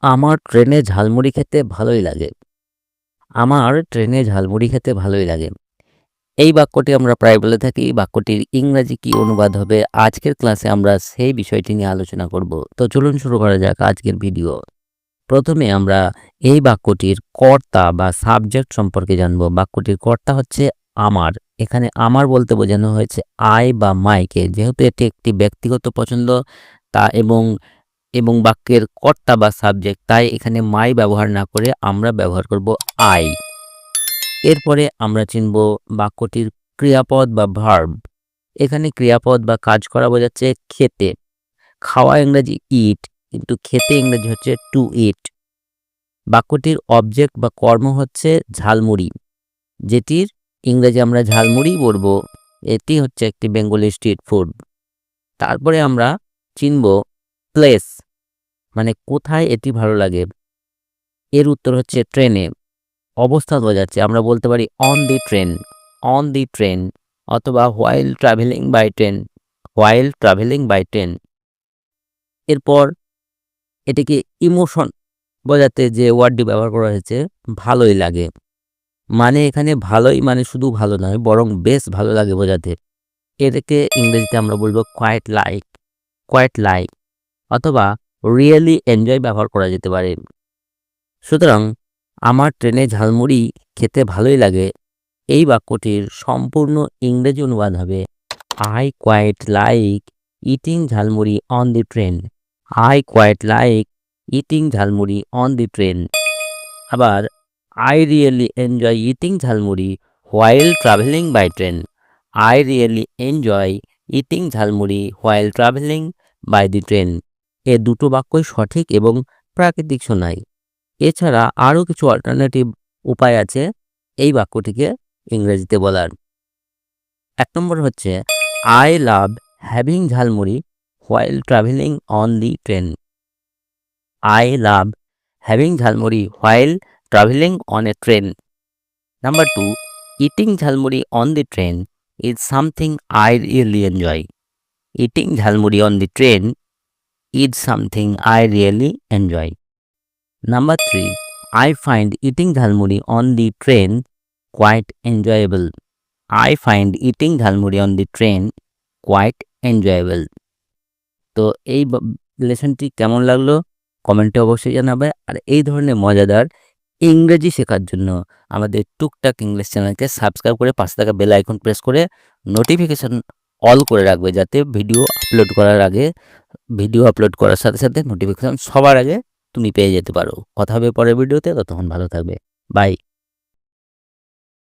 আমার ট্রেনে ঝালমুড়ি খেতে ভালোই লাগে। আমার ট্রেনে ঝালমুড়ি খেতে ভালোই লাগে। এই বাক্যটি আমরা প্রায় বলে থাকি। বাক্যটির ইংরাজি কি অনুবাদ হবে? আজকের ক্লাসে আমরা সেই বিষয়টি নিয়ে আলোচনা করব। তো চলুন শুরু করা যাক আজকের ভিডিও। প্রথমে আমরা এই বাক্যটির কর্তা বা সাবজেক্ট সম্পর্কে জানব। বাক্যটির কর্তা হচ্ছে আমার। এখানে আমার বলতে বোঝানো হয়েছে আই বা মাইকে। যেহেতু এটি একটি ব্যক্তিগত পছন্দ তা এবং বাক্যের কর্তা বা সাবজেক্ট, তাই এখানে মাই ব্যবহার না করে আমরা ব্যবহার করব আই। এরপরে আমরা চিনব বাক্যটির ক্রিয়াপদ বা ভার্ব। এখানে ক্রিয়াপদ বা কাজ করা বোঝাচ্ছে খেতে। খাওয়া ইংরেজি ইট, কিন্তু খেতে ইংরেজি হচ্ছে টু ইট। বাক্যটির অবজেক্ট বা কর্ম হচ্ছে ঝালমুড়ি, যেটির ইংরেজি আমরা ঝালমুড়ি বলবো। এটি হচ্ছে একটি বেঙ্গলি স্ট্রিট ফুড। তারপরে আমরা চিনব প্লেস, মানে কোথায় এটি ভালো লাগে। এর উত্তর হচ্ছে ট্রেনে। অবস্থান বোঝাচ্ছে, আমরা বলতে পারি on the train, on the train, অথবা while travelling by train, while travelling by train. এরপর এটিকে ইমোশন বোঝাতে যে ওয়ার্ডটি ব্যবহার করা হয়েছে ভালোই লাগে, মানে এখানে ভালোই মানে শুধু ভালো নয় বরং বেশ ভালো লাগে বোঝাতে। এটাকে ইংরেজিতে আমরা বলবো কোয়াইট লাইক, কোয়াইট লাইক, অথবা রিয়েলি এনজয় ব্যবহার করা যেতে পারে। সুতরাং আমার ট্রেনে ঝালমুড়ি খেতে ভালোই লাগে, এই বাক্যটির সম্পূর্ণ ইংরেজি অনুবাদ হবে I quite like eating jhalmuri on the train. I quite like eating jhalmuri on the train. আবার I really enjoy eating jhalmuri while travelling by train. I really enjoy eating jhalmuri while travelling by the train. এ দুটো বাক্যই সঠিক এবং প্রাকৃতিক শোনায়। এছাড়া আরও কিছু অল্টারনেটিভ উপায় আছে এই বাক্যটিকে ইংরেজিতে বলার। ১ নম্বর হচ্ছে I love having jhalmuri while travelling on the train. I love having jhalmuri while travelling on a train. Number 2, eating jhalmuri on the train is something I really enjoy. Eating jhalmuri on the train is something I really enjoy. Number 3, I find eating jhalmuri on the train quite enjoyable. I find eating jhalmuri on the train quite enjoyable. তো এই লেসনটি কেমন লাগলো কমেন্টে অবশ্যই জানাবে। আর এই ধরনের মজাদার ইংরেজি শেখার জন্য আমাদের টুকটাক ইংলিশ চ্যানেলকে সাবস্ক্রাইব করে পাশে থাকা বেল আইকন প্রেস করে নোটিফিকেশন অল করে রাখবে, যাতে ভিডিও আপলোড করার সাথে সাথে নোটিফিকেশন সবার আগে তুমি পেয়ে যেতে পারো। কথা হবে পরের ভিডিওতে, ততক্ষণ ভালো থাকবে। বাই।